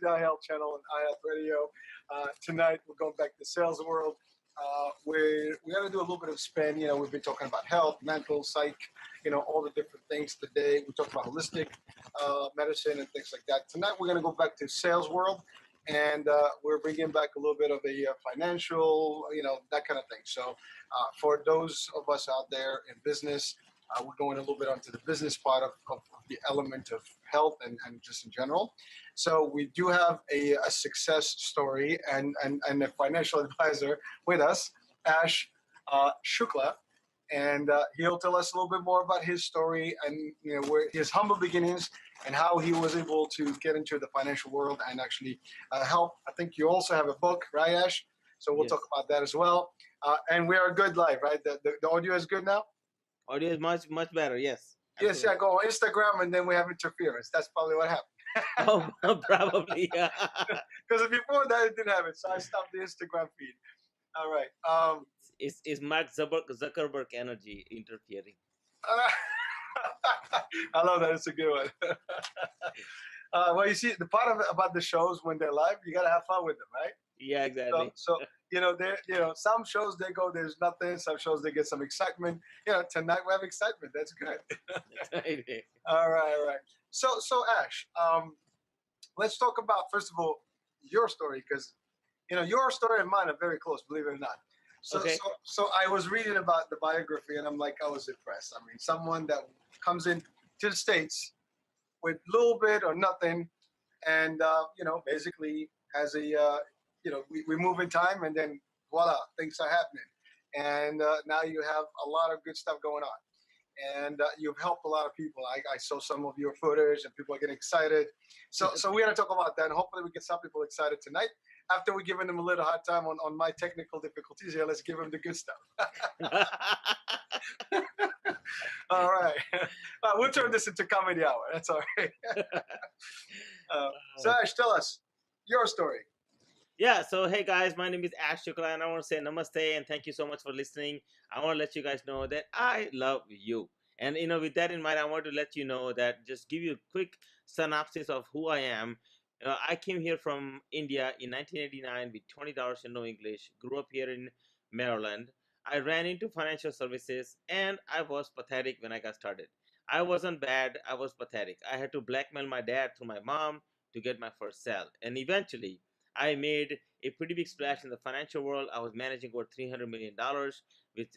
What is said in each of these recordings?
the iHealth channel and iHealth Radio. Tonight we're going back to the sales world. We're going to do a little bit of spin. We've been talking about health, mental, psych, all the different things today. We talked about holistic medicine and things like that. Tonight we're going to go back to sales world, and we're bringing back a little bit of a financial, that kind of thing. So for those of us out there in business, we're going a little bit onto the business part of the element of health and just in general. So we do have a success story and a financial advisor with us, Ash Shukla. And he'll tell us a little bit more about his story and where his humble beginnings and how he was able to get into the financial world and actually help. I think you also have a book, right, Ash? So we'll Yes. talk about that as well. And we are good live, right? The audio is good now? Audio is much better. Yes. Yes, yeah, go on Instagram and then we have interference. That's probably what happened. Oh, probably. Yeah. Because before that, it didn't have it. So I stopped the Instagram feed. All right. It's Mark Zuckerberg energy interfering. I love that. It's a good one. Well, you see, the part of it about the shows when they're live, you got to have fun with them, right? Yeah, exactly. So some shows they go, there's nothing. Some shows they get some excitement. Tonight we have excitement. That's good. All right. So Ash, let's talk about first of all your story because your story and mine are very close, believe it or not. So, Okay. so I was reading about the biography and I'm like, I was impressed. I mean, someone that comes in to the States with little bit or nothing, and basically has a we move in time and then voila, things are happening, and now you have a lot of good stuff going on, and you've helped a lot of people. I saw some of your footage and people are getting excited. So we're gonna talk about that, and hopefully we get some people excited tonight. After we're giving them a little hard time on my technical difficulties here, let's give them the good stuff. All right. We'll turn this into comedy hour. That's all right. So Ash, tell us your story. Yeah, so hey guys, my name is Ash Shukla and I want to say namaste and thank you so much for listening. I want to let you guys know that I love you. And with that in mind, I want to let you know that just give you a quick synopsis of who I am. I came here from India in 1989 with $20 and no English, grew up here in Maryland. I ran into financial services and I was pathetic when I got started. I wasn't bad, I was pathetic. I had to blackmail my dad through my mom to get my first sale. And eventually, I made a pretty big splash in the financial world. I was managing over $300 million with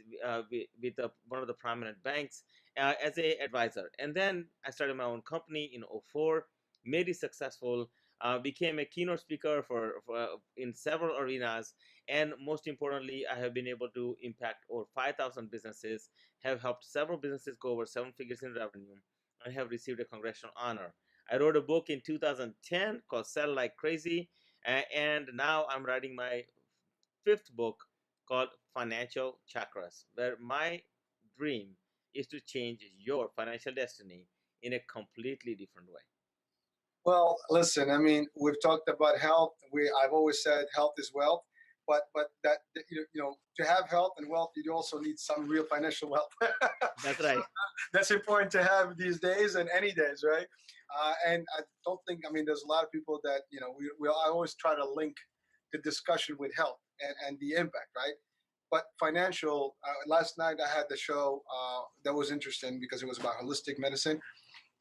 one of the prominent banks as a advisor. And then I started my own company in '04, made it successful, became a keynote speaker for in several arenas. And most importantly, I have been able to impact over 5,000 businesses, have helped several businesses go over 7 figures in revenue, and have received a congressional honor. I wrote a book in 2010 called Sell Like Crazy, and now I'm writing my 5th book called Financial Chakras, where my dream is to change your financial destiny in a completely different way. Well, listen, I mean, we've talked about health. I've always said health is wealth, but that to have health and wealth, you also need some real financial wealth. That's right. That's important to have these days and any days, right? And I don't think, I mean, there's a lot of people that I always try to link the discussion with health and the impact, right? But financial. Last night I had the show that was interesting because it was about holistic medicine,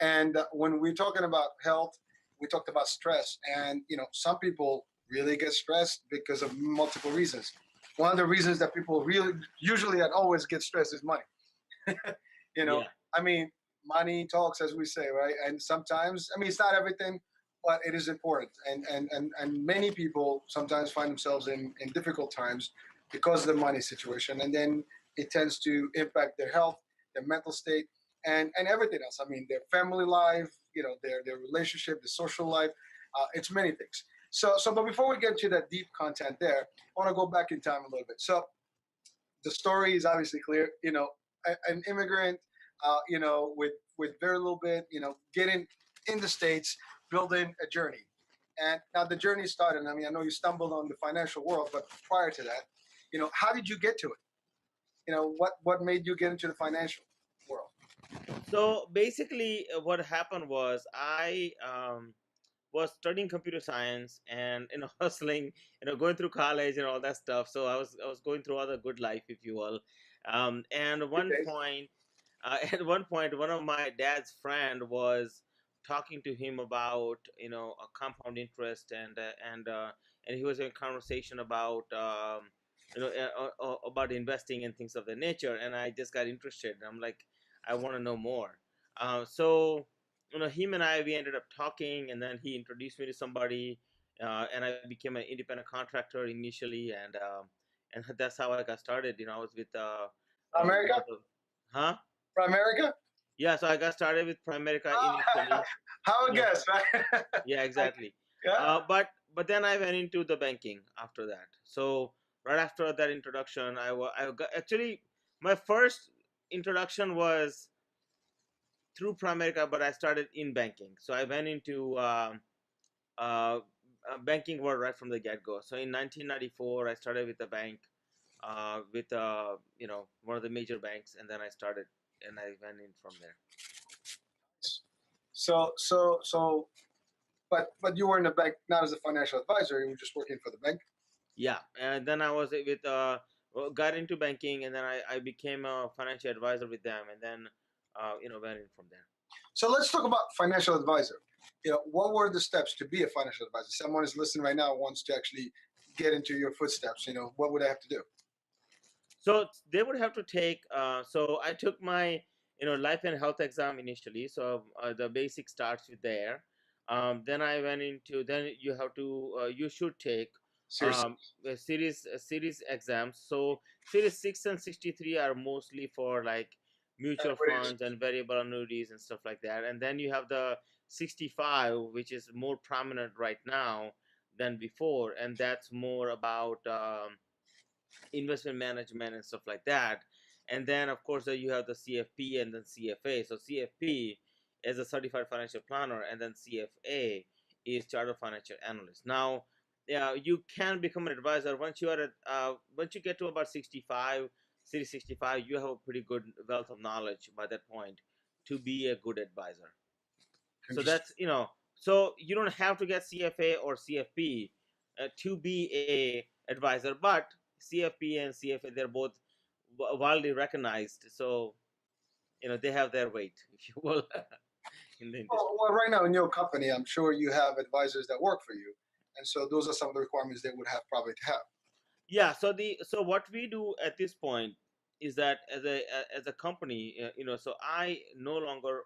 and when we're talking about health, we talked about stress, and some people really get stressed because of multiple reasons. One of the reasons that people really usually and always get stressed is money. Yeah. I mean, money talks, as we say, right? And sometimes, I mean, it's not everything, but it is important. And many people sometimes find themselves in difficult times because of the money situation, and then it tends to impact their health, their mental state, and everything else. I mean, their family life, their relationship, the social life. It's many things. But before we get to that deep content there, I want to go back in time a little bit. So the story is obviously clear. An immigrant, with very little bit, getting in the States, building a journey. And now the journey started. I mean, I know you stumbled on the financial world, but prior to that, how did you get to it? What made you get into the financial world? So basically, what happened was I was studying computer science and hustling, going through college and all that stuff. So I was going through all the good life, if you will. And at one Okay. point, at one point, one of my dad's friend was talking to him about a compound interest, and he was in conversation about about investing and things of that nature. And I just got interested. I'm like, I want to know more. So him and we ended up talking, and then he introduced me to somebody, and I became an independent contractor initially, and that's how I got started. I was with one America? of the, huh? From America? Yeah, so I got started with Primerica initially. How You a know, guess, right? yeah, I, exactly. yeah. But then I went into the banking after that. So right after that introduction, I got, actually, my first introduction was through Primerica, but I started in banking. So I went into uh, banking world right from the get go. So in 1994, I started with the bank, with one of the major banks, and then I started and I went in from there. So, but you were in the bank not as a financial advisor. You were just working for the bank. Yeah, and then I was with got into banking, and then I became a financial advisor with them, and then went in from there. So let's talk about financial advisor. What were the steps to be a financial advisor? Someone is listening right now wants to actually get into your footsteps. What would I have to do? So they would have to take. So I took my life and health exam initially. So the basic starts with there. Then I went into, then you have to you should take Seriously, a series exams. So series 6 and 63 are mostly for like mutual everybody's funds and variable annuities and stuff like that. And then you have the 65, which is more prominent right now than before, and that's more about investment management and stuff like that. And then of course you have the CFP and then CFA. So CFP is a certified financial planner, and then CFA is chartered financial analyst. Now, yeah, you can become an advisor once you are at once you get to about 65, city 65. You have a pretty good wealth of knowledge by that point to be a good advisor. So interesting. that's so you don't have to get CFA or CFP to be a advisor, but CFP and CFA, they're both widely recognized, so they have their weight, if you will, in the industry. Well, right now in your company, I'm sure you have advisors that work for you, and so those are some of the requirements they would have probably to have. Yeah, so what we do at this point is that as a company, so I no longer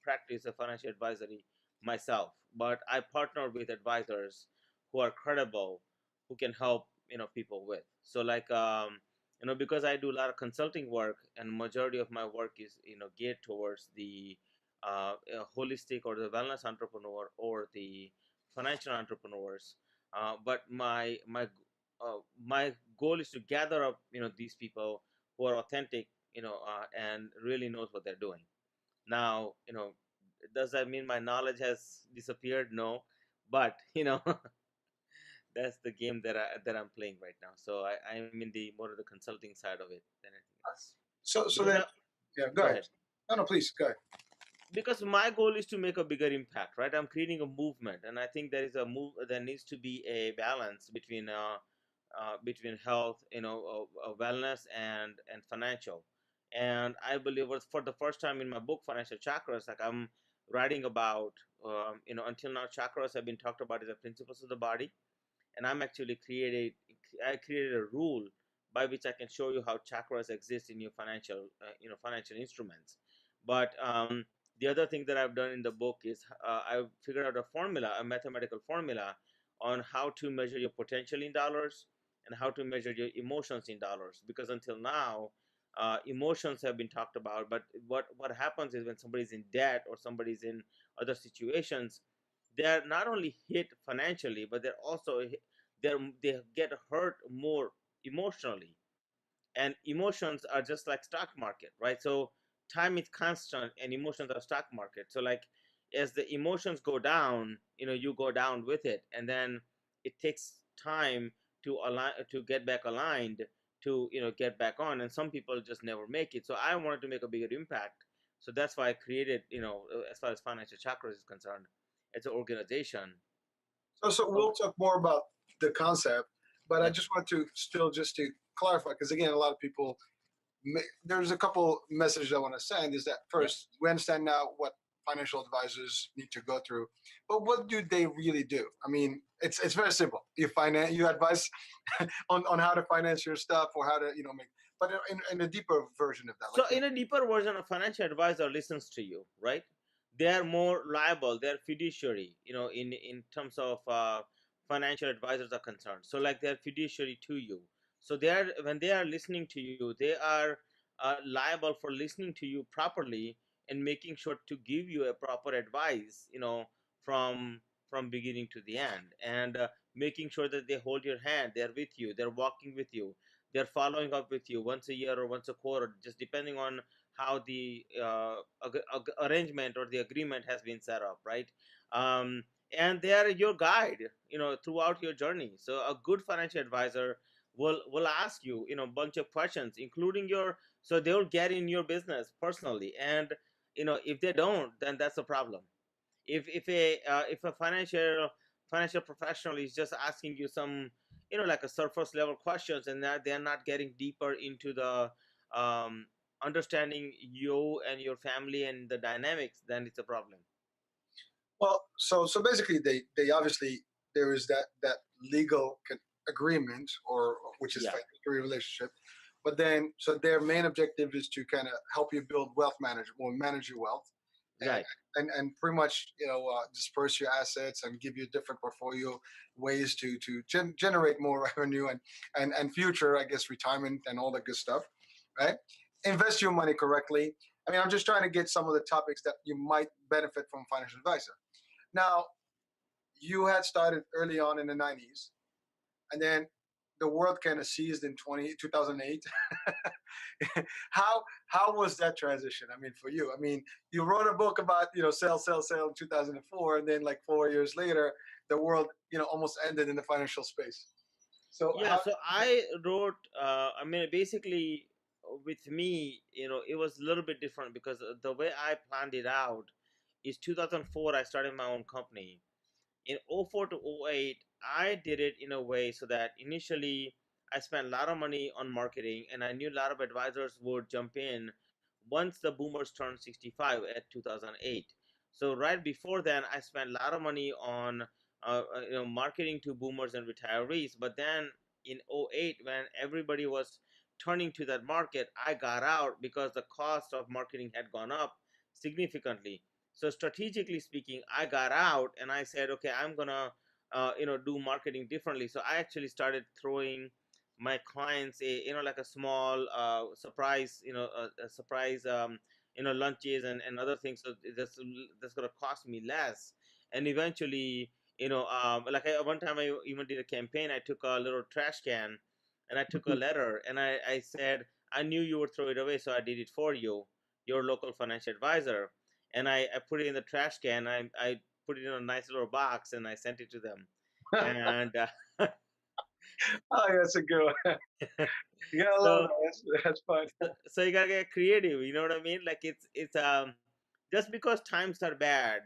practice a financial advisory myself, but I partner with advisors who are credible, who can help people with. So like because I do a lot of consulting work, and majority of my work is geared towards the holistic or the wellness entrepreneur or the financial entrepreneurs. But my goal is to gather up these people who are authentic, and really knows what they're doing. Now, does that mean my knowledge has disappeared? No, but that's the game that I'm playing right now. So I'm in the more of the consulting side of it than anything else. So Because then, yeah, go go ahead. ahead. No, please go ahead. Because my goal is to make a bigger impact, right? I'm creating a movement, and I think there is a move. There needs to be a balance between health, wellness, and financial. And I believe for the first time in my book, Financial Chakras, like I'm writing about, until now, chakras have been talked about as the principles of the body, and I created a rule by which I can show you how chakras exist in your financial instruments. But the other thing that I've done in the book is I've figured out a mathematical formula on how to measure your potential in dollars and how to measure your emotions in dollars. Because until now, emotions have been talked about, but what happens is when somebody's in debt or somebody's in other situations, they're not only hit financially, but they get hurt more emotionally. And emotions are just like stock market, right? So time is constant and emotions are stock market. So like as the emotions go down, you go down with it, and then it takes time to align, to get back aligned, to get back on. And some people just never make it. So I wanted to make a bigger impact. So that's why I created, as far as Financial Chakras is concerned, it's an organization So Oh, we'll talk more about the concept, but I yeah, just want to still just to clarify, because again, a lot of people, there's a couple messages I want to send. Is that yeah. first, we understand now what financial advisors need to go through, but what do they really do? I mean, it's very simple. You advise on how to finance your stuff or how to make, but in a deeper version of that, like So in a deeper version, a financial advisor listens to you, right? They are more liable. They are fiduciary, in terms of financial advisors are concerned. So like they are fiduciary to you. So they are when they are listening to you, they are liable for listening to you properly and making sure to give you a proper advice, from beginning to the end, and making sure that they hold your hand, they're with you, they're walking with you, they're following up with you once a year or once a quarter, just depending on how the arrangement or the agreement has been set up, right? um, and they are your guide, throughout your journey. So a good financial advisor will ask you, a bunch of questions, including your, so they'll get in your business personally, and if they don't, then that's a problem. If a financial professional is just asking you some, like a surface level questions, and that they're not getting deeper into the um, understanding you and your family and the dynamics, then it's a problem. well, so basically, they obviously, there is that legal agreement, or which is Yeah, fiduciary relationship, but then so their main objective is to kind of help you build wealth management or manage your wealth, and right. and pretty much disperse your assets and give you different portfolio ways to generate more revenue and future, I guess, retirement and all that good stuff, right? Invest your money correctly. I mean, I'm just trying to get some of the topics that you might benefit from a financial advisor. Now, you had started early on in the 90s, and then the world kind of seized in 2008. How was that transition? I mean, for you, I mean, you wrote a book about sell, sell, sell in 2004, and then like 4 years later, the world almost ended in the financial space. So Yeah, how? so I wrote, I mean, basically, with me, it was a little bit different because the way I planned it out is 2004, I started my own company. In '04 to '08, I did it in a way so that initially I spent a lot of money on marketing, and I knew a lot of advisors would jump in once the boomers turned 65 at 2008. So right before then, I spent a lot of money on marketing to boomers and retirees. But then in '08, when everybody was turning to that market, I got out because the cost of marketing had gone up significantly. So strategically speaking, I got out and I said, okay, I'm gonna do marketing differently. So I actually started throwing my clients like a small surprise, a surprise lunches and other things. So that's gonna cost me less. And eventually, like one time I even did a campaign. I took a little trash can and I took a letter and I said, I knew you would throw it away, so I did it for you, your local financial advisor. And I put it in the trash can. I put it in a nice little box and I sent it to them. And Oh, yeah, that's a good one. You gotta love so that. That's fun. so you gotta get creative. You know what I mean? Like it's just because times are bad,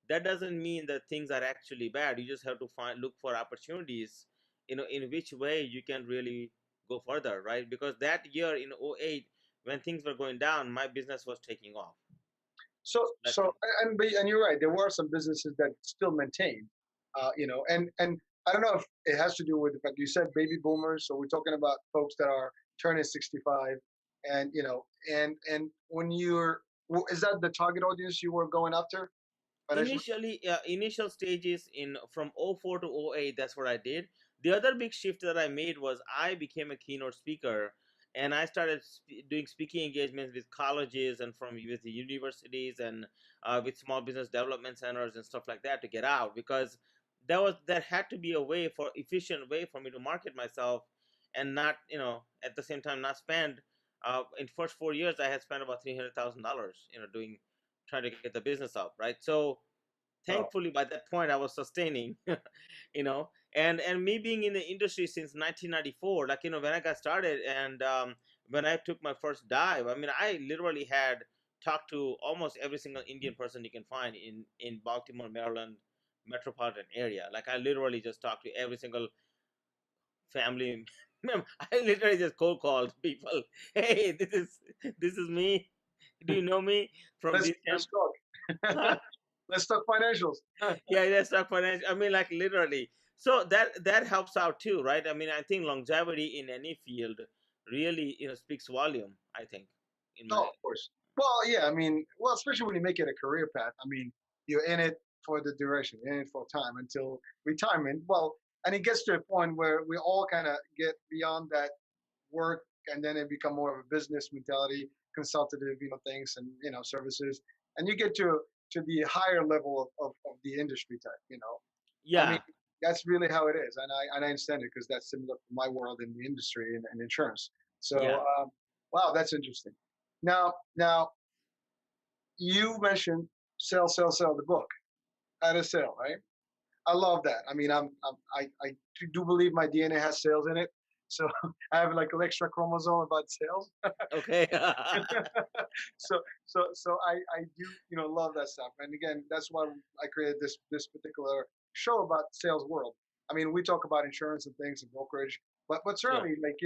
that doesn't mean that things are actually bad. You just have to look for opportunities, in which way you can really go further, right? Because that year in '08, when things were going down, my business was taking off. So Like, so and you're right. There were some businesses that still maintain, and I don't know if it has to do with the fact you said baby boomers. So we're talking about folks that are turning 65, and and when is that the target audience you were going after financially? initial stages in from '04 to '08, that's what I did. The other big shift that I made was I became a keynote speaker, and I started doing speaking engagements with colleges and with the universities, and with small business development centers and stuff like that to get out, because there had to be a way, for efficient way for me to market myself, and not, at the same time not spend, in first 4 years I had spent about $300,000, doing, trying to get the business up, right? So Oh, thankfully by that point I was sustaining, and me being in the industry since 1994, like, when I got started, and when I took my first dive, I mean, I literally had talked to almost every single Indian person you can find in Baltimore, Maryland, metropolitan area. Like I literally just talk to every single family member. I literally just cold called people. Hey, this is me. Do you know me from Let's this let's camp? talk. Huh? Let's talk financials. Yeah, that's not financial. I mean, like literally. So that helps out too, right? I mean, I think longevity in any field really, speaks volume. I think, in my Oh, of course. Well, yeah. I mean, well, especially when you make it a career path. I mean, you're in it for the duration, you're in it for time until retirement. Well, and it gets to a point where we all kind of get beyond that work, and then it become more of a business mentality, consultative, things and services, and you get to the higher level of the industry type. I mean, yeah, that's really how it is, and I understand it because that's similar to my world in the industry and insurance. So, yeah. wow, that's interesting. Now, you mentioned sell, sell, sell the book at a sale, right? I love that. I mean, I do believe my DNA has sales in it, so I have like an extra chromosome about sales. Okay. So I do love that stuff. And again, that's why I created this particular show about sales world. I mean, we talk about insurance and things and brokerage, but Sure. certainly like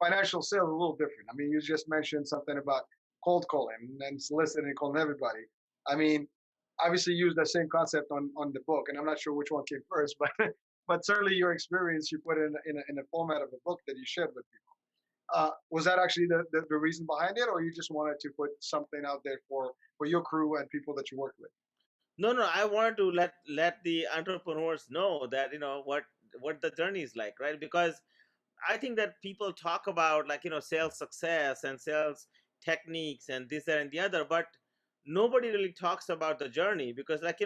financial sales are a little different. I mean, you just mentioned something about cold calling and soliciting and calling everybody. I mean, obviously use that same concept on the book, and I'm not sure which one came first, but but certainly your experience you put in a format of a book that you shared with people. Was that actually the reason behind it, or you just wanted to put something out there for your crew and people that you work with? No, no, I wanted to let the entrepreneurs know that what the journey is like, right? Because I think that people talk about, like, sales success and sales techniques and this, that, and the other, but nobody really talks about the journey. Because, like,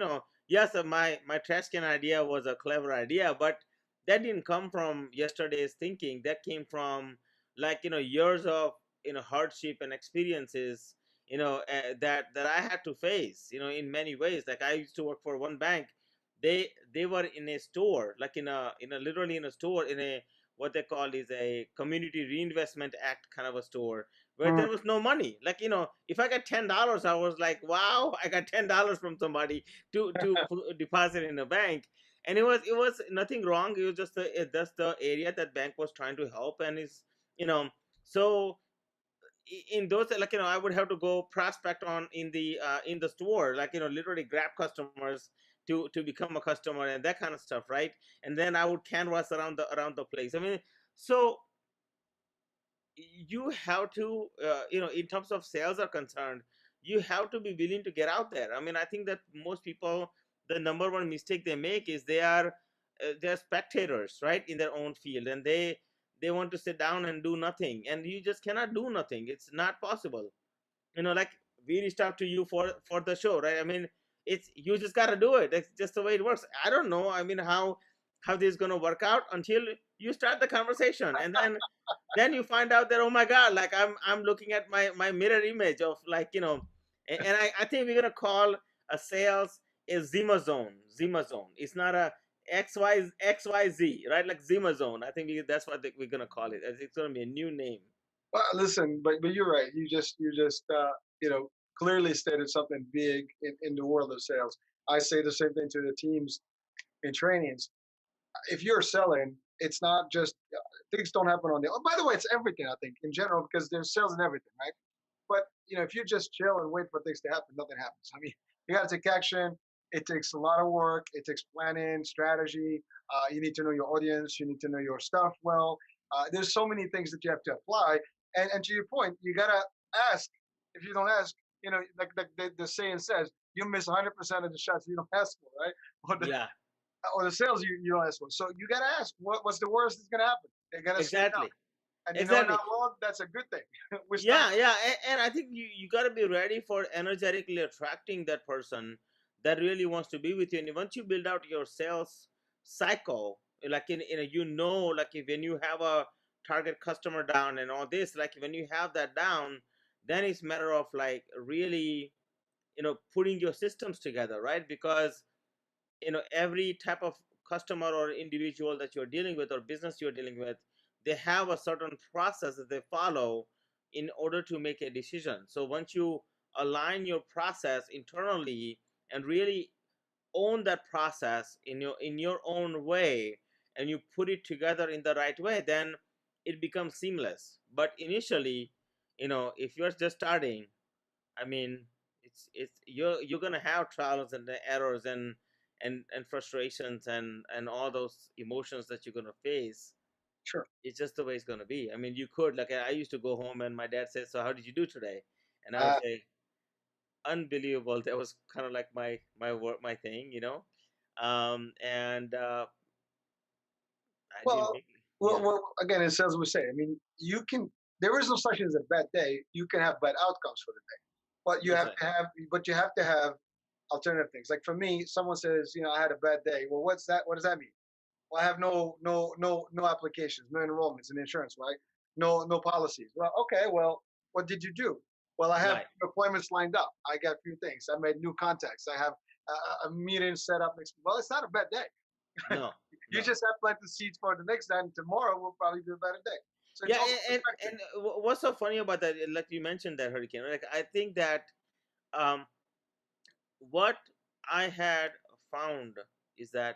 yes, my trash can idea was a clever idea, but that didn't come from yesterday's thinking. That came from, like, years of hardship and experiences, that I had to face, in many ways. Like, I used to work for one bank. They were in a store, like in a literally in a store, in a what they call is a community reinvestment act kind of a store, where Mm, there was no money. Like, if I got $10, I was like, wow, I got $10 from somebody to deposit in a bank. And it was nothing wrong. It was just that's the area that bank was trying to help. And is you know so in those, like, I would have to go prospect on in the store, like, literally grab customers to become a customer and that kind of stuff, right? And then I would canvas around the place. I mean, so you have to, in terms of sales are concerned, you have to be willing to get out there. I mean, I think that most people, the number one mistake they make is they're spectators, right, in their own field, and they want to sit down and do nothing, and you just cannot do nothing. It's not possible. Like, we reached out to you for the show, right? I mean, it's, you just got to do it. It's just the way it works. I don't know, I mean, how this is going to work out until you start the conversation. And then you find out that, oh my god, like, I'm looking at my mirror image of, like, and I think we're going to call a sales a zima zone. It's not a xyz, right? Like zima zone. I think that's what we're going to call it. It's going to be a new name. well, listen, but you're right. You just clearly stated something big in the world of sales. I say the same thing to the teams in trainings. If you're selling, it's not just things don't happen on the. Oh, by the way, it's everything. I think in general because there's sales and everything, right? But if you just chill and wait for things to happen, nothing happens. I mean, you got to take action. It takes a lot of work. It takes planning, strategy. You need to know your audience. You need to know your stuff well. There's so many things that you have to apply. And to your point, you gotta ask. If you don't ask, like the saying says, you miss 100% of the shots you don't ask for, right? Or the, Yeah, or the sales you don't ask for. So you gotta ask, what's the worst that's gonna happen? They gotta say no. exactly. And in Exactly. our world, that's a good thing. We're starting. Yeah, yeah, and I think you got to be ready for energetically attracting that person that really wants to be with you. And once you build out your sales cycle, like in a, like, if when you have a target customer down and all this, like when you have that down, then it's matter of, like, really, putting your systems together, right? Because every type of customer or individual that you're dealing with, or business you're dealing with, they have a certain process that they follow in order to make a decision. So once you align your process internally and really own that process in your own way, and you put it together in the right way, then it becomes seamless. But initially, if you're just starting, I mean, it's you're gonna have trials and errors and frustrations and all those emotions that you're gonna face. Sure. It's just the way it's gonna be. I mean, you could, like, I used to go home and my dad says, "So how did you do today?" And I would Uh, say, "Unbelievable." That was kind of like my work, my thing, and I didn't well, make it. Yeah, again, in sales, we say, I mean, there is no such thing as a bad day. You can have bad outcomes for the day, but that's right. you have to have alternative things. Like for me, someone says, I had a bad day. Well, what's that? What does that mean? Well, I have no applications, no enrollments in insurance, right? No policies. Well, okay. Well, what did you do? Well, I have Right. appointments lined up. I got a few things. I made new contacts. I have a meeting set up next. Well, it's not a bad day. No, You no. just have planted seeds for the next day, and tomorrow will probably be a better day. So it's Yeah, also and perspective. what's so funny about that? Like you mentioned that hurricane. Like, I think that um, what I had found is that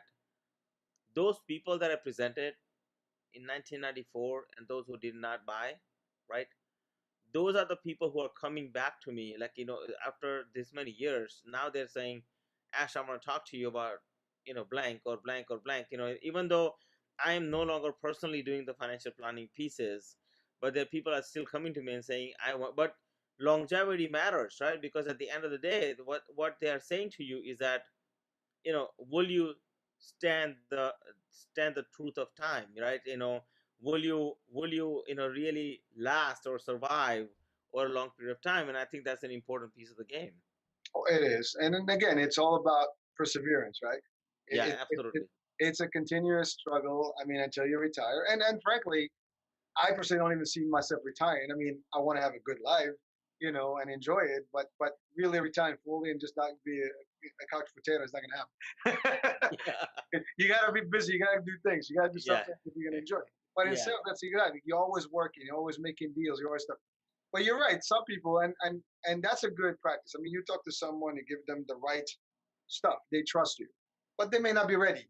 those people that I presented in 1994 and those who did not buy, right? Those are the people who are coming back to me, like, after this many years. Now they're saying, "Ash, I'm going to talk to you about, blank or blank or blank." Even though I am no longer personally doing the financial planning pieces, but there people are still coming to me and saying, "I want." But longevity matters, right? Because at the end of the day, what they are saying to you is that, will you stand the stand the truth of time, right? Will you really last or survive over a long period of time? And I think that's an important piece of the game. Oh, it is, and then again, it's all about perseverance, right? Yeah, It, absolutely. it's a continuous struggle. I mean, until you retire, and frankly, I personally don't even see myself retiring. I mean, I want to have a good life, and enjoy it. But really retiring fully and just not be a couch potato is not going to happen. Yeah. You got to be busy. You got to do things. You got to do Yeah. something that you're going to enjoy. But in Yeah. sales, that's exactly. You're always working. You're always making deals. You're always stuff. But you're right. Some people, and that's a good practice. I mean, you talk to someone, you give them the right stuff. They trust you, but they may not be ready.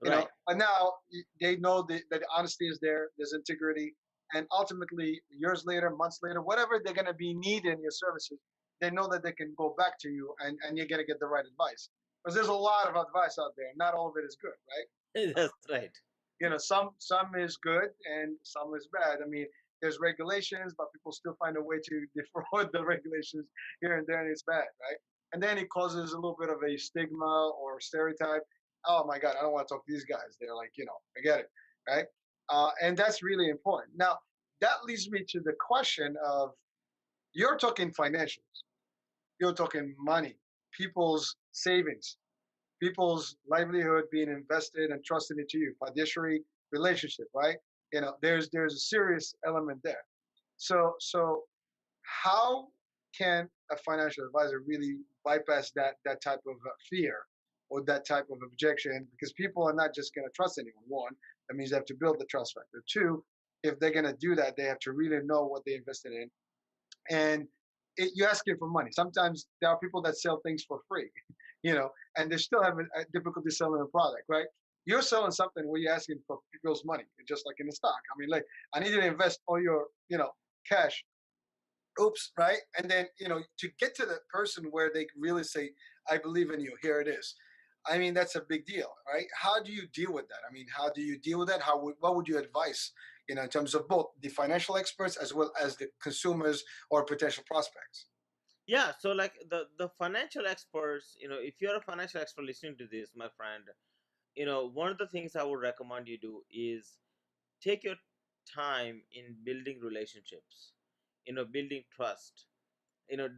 Right. But now they know that honesty is there. There's integrity, and ultimately, years later, months later, whatever they're going to be needing your services, they know that they can go back to you, and you're going to get the right advice. Because there's a lot of advice out there. Not all of it is good, right? That's right. Some is good and some is bad. I mean, there's regulations, but people still find a way to defraud the regulations here and there, and it's bad, right? And then it causes a little bit of a stigma or stereotype. Oh my God, I don't want to talk to these guys. They're like, forget it, right? And that's really important. Now, that leads me to the question of, you're talking financials, you're talking money, people's savings, people's livelihood being invested and trusted into you, fiduciary relationship, right? There's a serious element there. So how can a financial advisor really bypass that type of fear or that type of objection? Because people are not just going to trust anyone. One, that means they have to build the trust factor. Two, if they're going to do that, they have to really know what they invested in. And you're asking for money. Sometimes there are people that sell things for free, and they still have a difficulty selling a product, right? You're selling something where you're asking for people's money, just like in the stock. I mean, like, I need you to invest all your, cash. Oops, right? And then, to get to the person where they really say, I believe in you, here it is. I mean, that's a big deal, right? How do you deal with that? I mean, how do you deal with that? What would you advise, in terms of both the financial experts as well as the consumers or potential prospects? Yeah, so like the financial experts, if you're a financial expert listening to this, my friend, one of the things I would recommend you do is take your time in building relationships, building trust.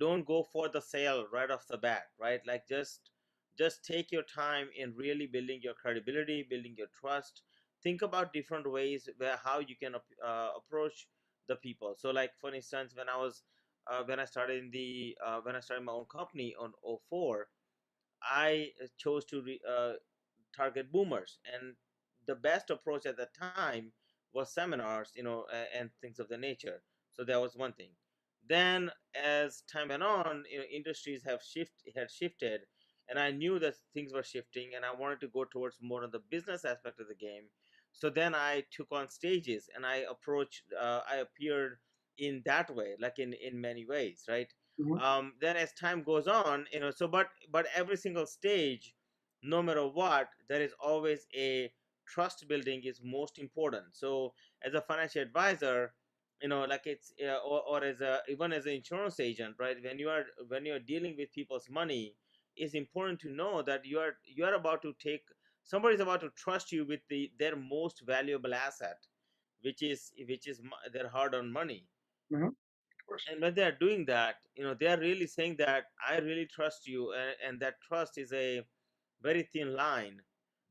Don't go for the sale right off the bat, right? Like, just take your time in really building your credibility, building your trust. Think about different ways where how you can approach the people. So, like, for instance, when I started when I started my own company on '04, I chose to target boomers, and the best approach at that time was seminars, and things of the nature. So that was one thing. Then, as time went on, industries had shifted, and I knew that things were shifting, and I wanted to go towards more of the business aspect of the game. So then I took on stages, and I appeared in that way, like in many ways, right? Hmm. Then as time goes on, so but every single stage, no matter what, there is always a trust building is most important. So as a financial advisor, like it's or as a even as an insurance agent, right? When you are dealing with people's money, it's important to know that you are about to take somebody's about to trust you with their most valuable asset, which is their hard-earned money. Hmm. Of course. And when they are doing that, they are really saying that I really trust you, and that trust is a very thin line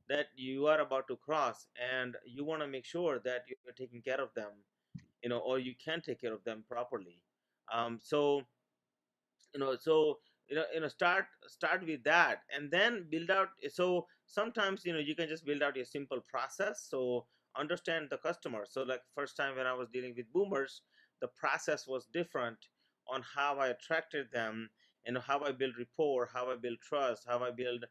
that you are about to cross, and you want to make sure that you're taking care of them, or you can take care of them properly. So so start with that, and then build out. So sometimes you can just build out a simple process. So understand the customer. So like first time when I was dealing with boomers, the process was different on how I attracted them, and how I build rapport, how I build trust, how I build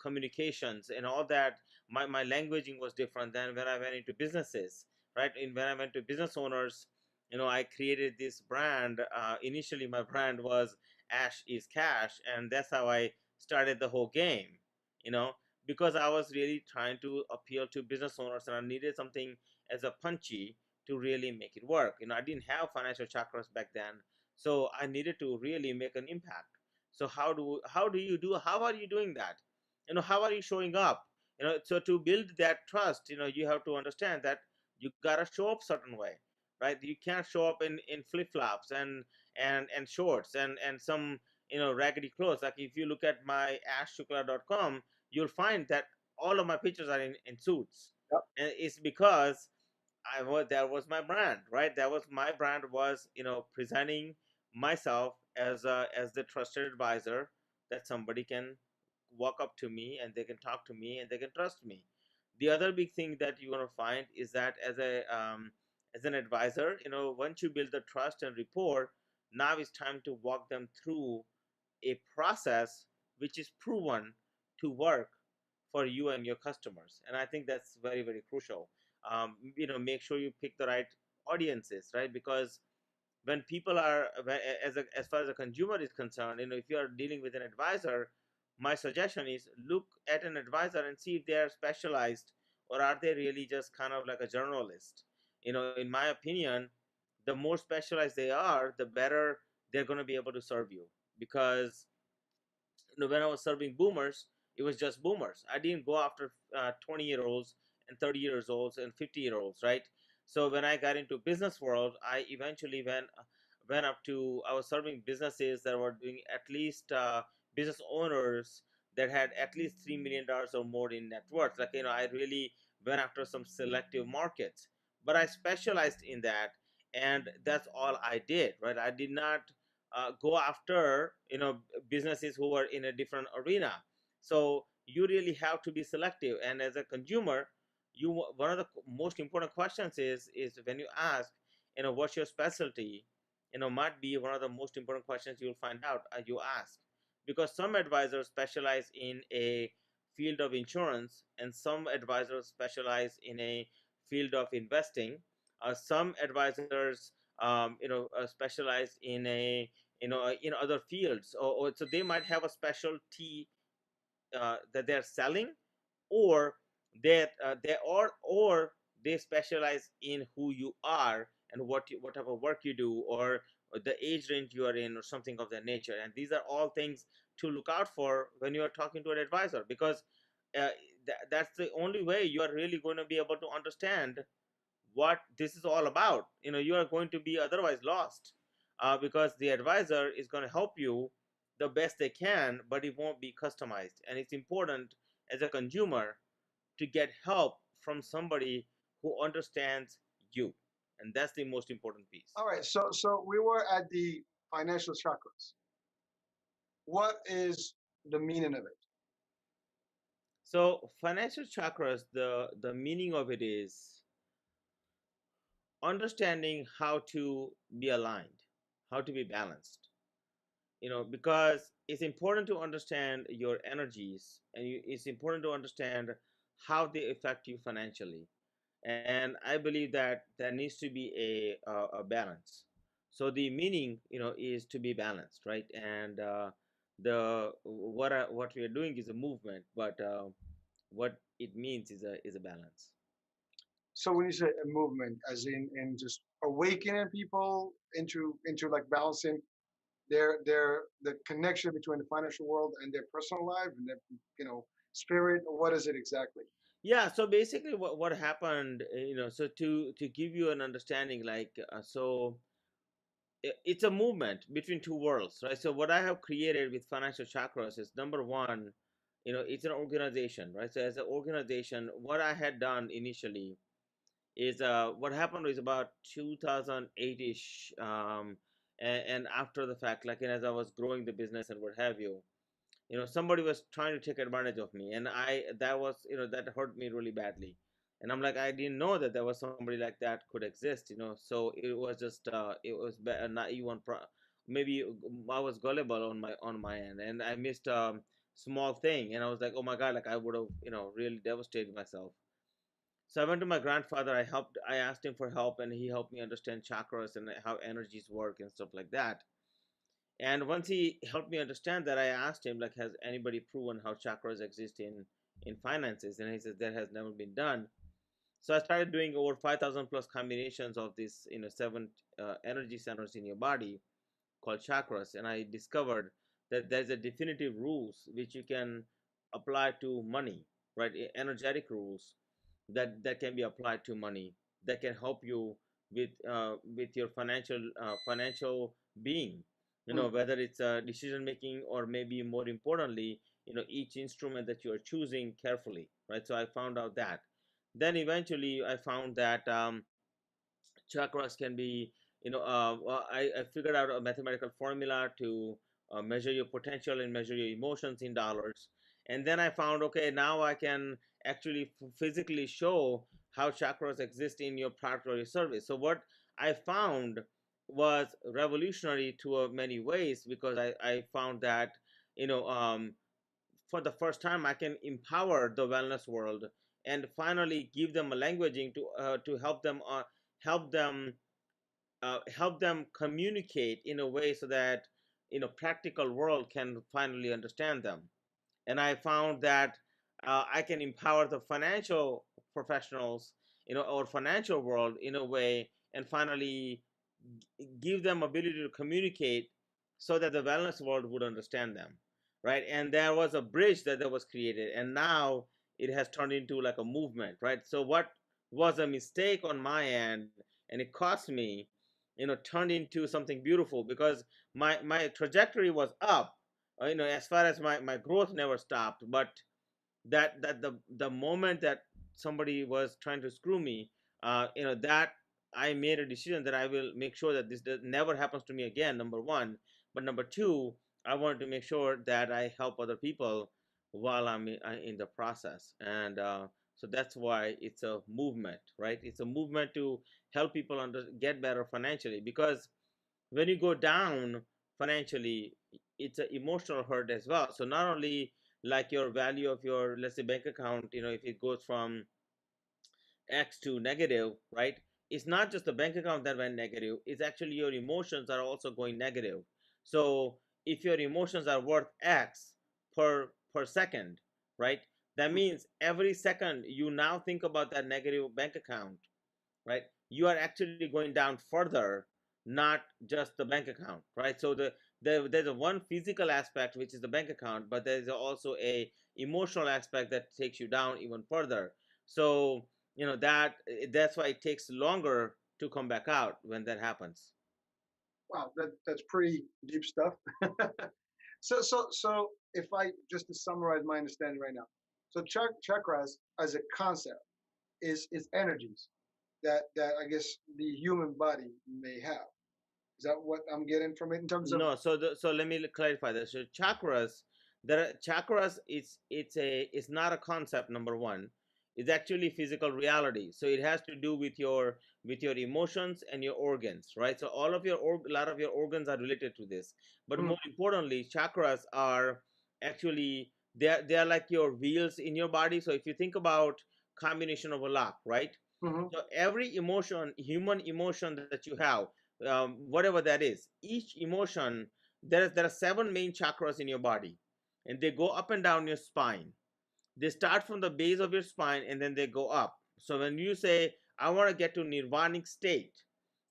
communications and all that. My languaging was different than when I went into businesses, right? When I went to business owners, I created this brand. Initially my brand was Ash is Cash, and that's how I started the whole game, you know because I was really trying to appeal to business owners, and I needed something as a punchy to really make it work. I didn't have financial chakras back then, so I needed to really make an impact. So how are you doing that? How are you showing up? So to build that trust, you have to understand that you gotta show up certain way, right? You can't show up in flip-flops and shorts and some raggedy clothes. Like if you look at my ashshukla.com, you'll find that all of my pictures are in suits, Yep. and it's because that was my brand, right? That was my brand, was presenting myself as the trusted advisor, that somebody can walk up to me and they can talk to me and they can trust me. The other big thing that you're going to find is that as an advisor, once you build the trust and rapport, now it's time to walk them through a process which is proven to work for you and your customers. And I think that's very, very crucial. Make sure you pick the right audiences, right? Because when people are as far as a consumer is concerned, if you are dealing with an advisor, my suggestion is look at an advisor and see if they are specialized, or are they really just kind of like a journalist. In my opinion, the more specialized they are, the better they're going to be able to serve you. Because when I was serving boomers, it was just boomers. I didn't go after 20-year-olds and 30 years olds and 50-year-olds, right? So when I got into business world, I eventually went up to I was serving businesses that were doing at least business owners that had at least $3 million or more in net worth. Like I really went after some selective markets, but I specialized in that, and that's all I did, right? I did not go after businesses who are in a different arena. So you really have to be selective. And as a consumer, one of the most important questions is when you ask, what's your specialty, might be one of the most important questions you'll find out you ask. Because some advisors specialize in a field of insurance, and some advisors specialize in a field of investing. Some advisors specialize in other fields, or so they might have a specialty that they're selling, or or they specialize in who you are and what type of work you do, or the age range you are in, or something of that nature. And these are all things to look out for when you are talking to an advisor, because uh, that's the only way you are really going to be able to understand what this is all about. You are going to be otherwise lost, because the advisor is going to help you the best they can, but it won't be customized. And it's important as a consumer to get help from somebody who understands you, and that's the most important piece. All right. So we were at the financial chakras. What is the meaning of it? So financial chakras, the meaning of it is understanding how to be aligned, how to be balanced. because it's important to understand your energies, and it's important to understand how they affect you financially. And I believe that there needs to be a balance. So the meaning, is to be balanced, right? And the what we are doing is a movement, but what it means is a balance. So when you say a movement, as in just awakening people into like balancing their the connection between the financial world and their personal life and their spirit, or what is it exactly? Yeah, so basically what happened, so to give you an understanding, like, so it's a movement between two worlds, right? So what I have created with financial chakras is, number one, it's an organization, right? So as an organization, what I had done initially is, what happened was about 2008ish, and after the fact, like, as I was growing the business and what have you, somebody was trying to take advantage of me, and that was, that hurt me really badly. And I'm like, I didn't know that there was somebody like that could exist, so it was just, it was naive on maybe I was gullible on my end, and I missed small thing, and I was like, oh my god, like I would have, really devastated myself. So I went to my grandfather. I asked him for help, and he helped me understand chakras and how energies work and stuff like that. And once he helped me understand that, I asked him, like, has anybody proven how chakras exist in finances? And he says that has never been done. So I started doing over 5,000 plus combinations of these, seven energy centers in your body called chakras, and I discovered that there's a definitive rules which you can apply to money, right? Energetic rules that can be applied to money, that can help you with your financial being, Hmm. whether it's decision making, or maybe more importantly, each instrument that you are choosing carefully, right? So I found out that. Then eventually I found that, chakras can be, well, I figured out a mathematical formula to measure your potential and measure your emotions in dollars. And then I found, okay, now I can actually physically show how chakras exist in your product or your service. So what I found was revolutionary to many ways, because I found that, you know um, for the first time I can empower the wellness world, and finally give them a languaging to help them help them communicate in a way so that, practical world can finally understand them. And I found that I can empower the financial professionals, or financial world in a way, and finally give them ability to communicate so that the wellness world would understand them, right? And there was a bridge that was created, and now it has turned into like a movement, right? So what was a mistake on my end, and it cost me, turned into something beautiful, because my trajectory was up, as far as my growth never stopped, but that the moment that somebody was trying to screw me, that I made a decision that I will make sure that never happens to me again, number one. But number two, I wanted to make sure that I help other people while I'm in the process. And so that's why it's a movement, right? It's a movement to help people get better financially, because when you go down financially, it's an emotional hurt as well. So not only like your value of your, let's say, bank account, if it goes from X to negative, right? It's not just the bank account that went negative, it's actually your emotions are also going negative. So if your emotions are worth X per second, right? That means every second you now think about that negative bank account, right? You are actually going down further, not just the bank account, right? So there's a one physical aspect, which is the bank account, but there's also a emotional aspect that takes you down even further. So that's why it takes longer to come back out when that happens. Wow, that's pretty deep stuff. So if I just to summarize my understanding right now, so chakras as a concept is energies that I guess the human body may have. Is that what I'm getting from it in terms of? No, so let me clarify this. So chakras, chakras. It's not a concept. Number one, is actually physical reality. So it has to do with your emotions and your organs, right? So all of your a lot of your organs are related to this. But Mm-hmm. more importantly, chakras are actually, they are like your wheels in your body. So if you think about combination of a lock, right? Mm-hmm. So every emotion, human emotion that you have, whatever that is, each emotion, there are seven main chakras in your body, and they go up and down your spine. They start from the base of your spine and then they go up. So when you say, I want to get to nirvanic state,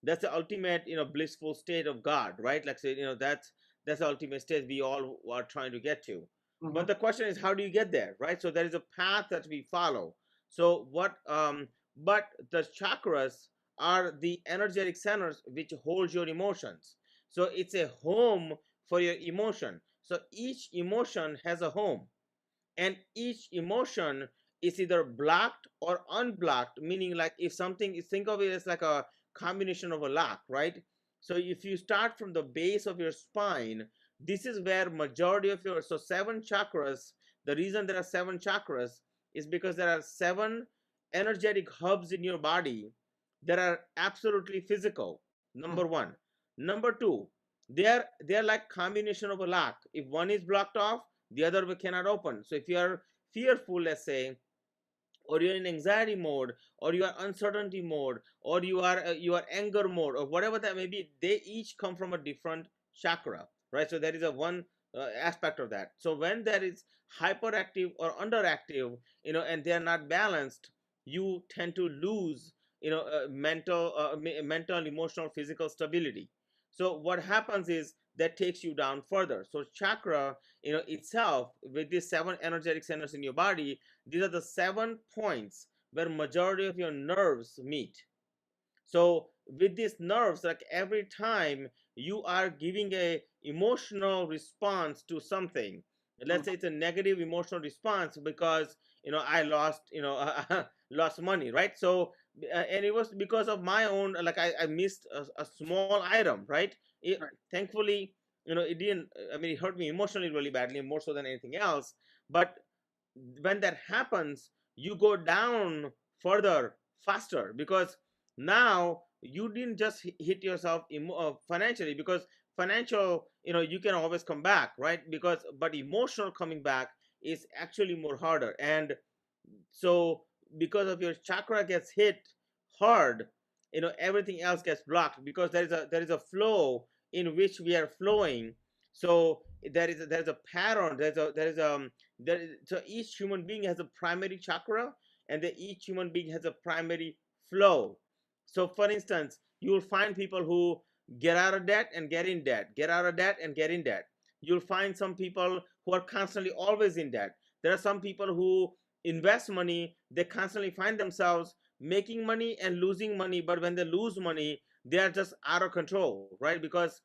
that's the ultimate, blissful state of God, right? Like, say, that's the ultimate state we all are trying to get to. Mm-hmm. But the question is, how do you get there, right? So there is a path that we follow. So but the chakras are the energetic centers which hold your emotions. So it's a home for your emotion. So each emotion has a home, and each emotion is either blocked or unblocked, meaning, like, if something is, think of it as like a combination of a lock, right? So if you start from the base of your spine, this is where majority of your, so seven chakras, the reason there are seven chakras is because there are seven energetic hubs in your body that are absolutely physical. Number Mm-hmm. one. Number two, they are like combination of a lock. If one is blocked off, the other way cannot open. So if you are fearful, let's say, or you're in anxiety mode, or you are uncertainty mode, or you are anger mode, or whatever that may be, they each come from a different chakra, right? So there is a one aspect of that. So when there is hyperactive or underactive, and they are not balanced, you tend to lose, mental, emotional, physical stability. So what happens is that takes you down further. So chakra, itself, with these seven energetic centers in your body, these are the 7 points where majority of your nerves meet. So with these nerves, like, every time you are giving a emotional response to something, let's say it's a negative emotional response because, I lost, lost money, right? So and it was because of my own, like, I missed a small item, right? Right. Thankfully, it didn't, I mean, it hurt me emotionally really badly, more so than anything else. But when that happens, you go down further, faster, because now you didn't just hit yourself financially, because financial, you can always come back, right? Because, but emotional coming back is actually more harder. And so because of your chakra gets hit hard, everything else gets blocked, because there is a flow in which we are flowing. So there's a pattern, so each human being has a primary chakra, and each human being has a primary flow. So for instance, you will find people who get out of debt and get in debt, get out of debt and get in debt. You'll find some people who are constantly always in debt. There are some people who invest money, they constantly find themselves making money and losing money, but when they lose money, they are just out of control, right? Because,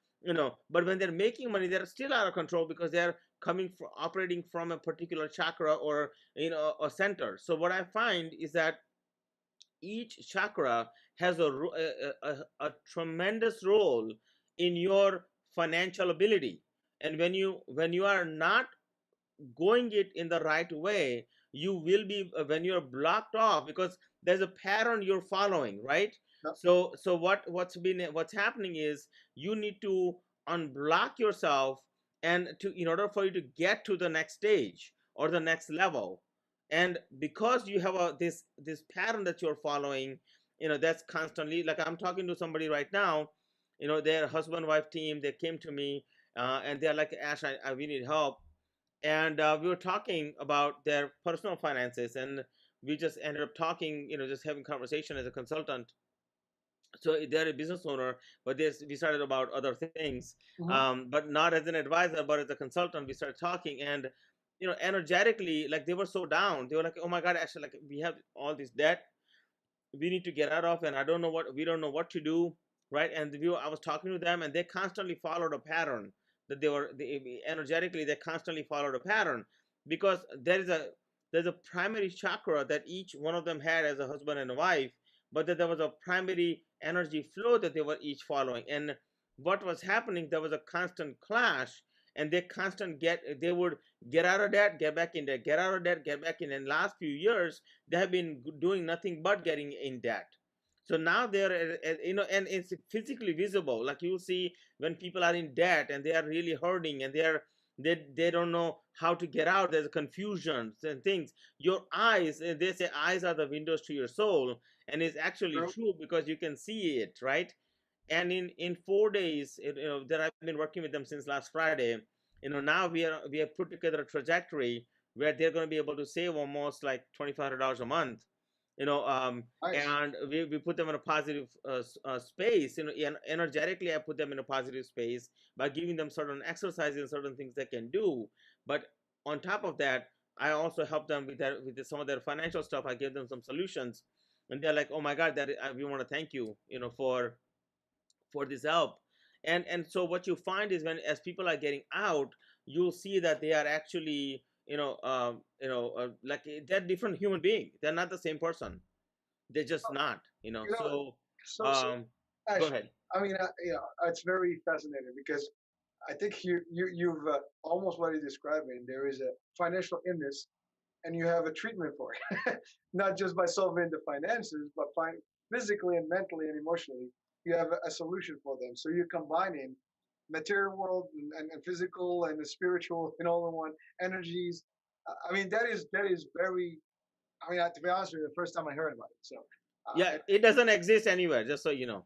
but when they're making money, they're still out of control because they're coming from operating from a particular chakra, or, a center. So what I find is that each chakra has a tremendous role in your financial ability. And when you are not going it in the right way, you will be, when you're blocked off, because there's a pattern you're following, right? Yep. So what's happening is, you need to unblock yourself, and to in order for you to get to the next stage or the next level. And because you have this pattern that you're following, that's constantly, like, I'm talking to somebody right now, their husband wife team, they came to me, and they're like, Ash, we need help. And we were talking about their personal finances, and we just ended up talking, just having conversation as a consultant. So they're a business owner, but we started about other things, Mm-hmm. but not as an advisor, but as a consultant. We started talking, and energetically, like, they were so down. They were like, oh my god, actually, like, we have all this debt we need to get out of, and we don't know what to do, right? And I was talking to them, and they constantly followed a pattern, that energetically, they constantly followed a pattern, because there's a primary chakra that each one of them had as a husband and a wife, but that there was a primary energy flow that they were each following. And what was happening, there was a constant clash, and they would get out of debt, get back in debt, get out of debt, get back in. And last few years they have been doing nothing but getting in debt. So now they're and it's physically visible. Like you see when people are in debt and they are really hurting, and they don't know how to get out. There's confusion and things. Your eyes, they say eyes are the windows to your soul, and it's actually True. true because you can see it, right? And in 4 days, that I've been working with them since last Friday, now we have put together a trajectory where they're going to be able to save almost like $2,500 a month, you know um Nice. and we put them in a positive space, energetically. I put them in a positive space by giving them certain exercises and certain things they can do. But on top of that, I also help them with some of their financial stuff. I give them some solutions, and they're like, oh my god, we want to thank you, for this help. And so what you find is, when as people are getting out, you'll see that they are actually, like, they're different human being. They're not the same person. They're just not, You know, so so um go Ash, ahead. I mean, it's very fascinating because I think you've almost what you're describing. There is a financial illness, and you have a treatment for it, not just by solving the finances, but physically and mentally and emotionally. You have a solution for them. So you're combining material world and physical and the spiritual in all in one energies. I mean, that is very. I mean, to be honest with you, the first time I heard about it. So, Yeah, it doesn't exist anywhere, just so you know.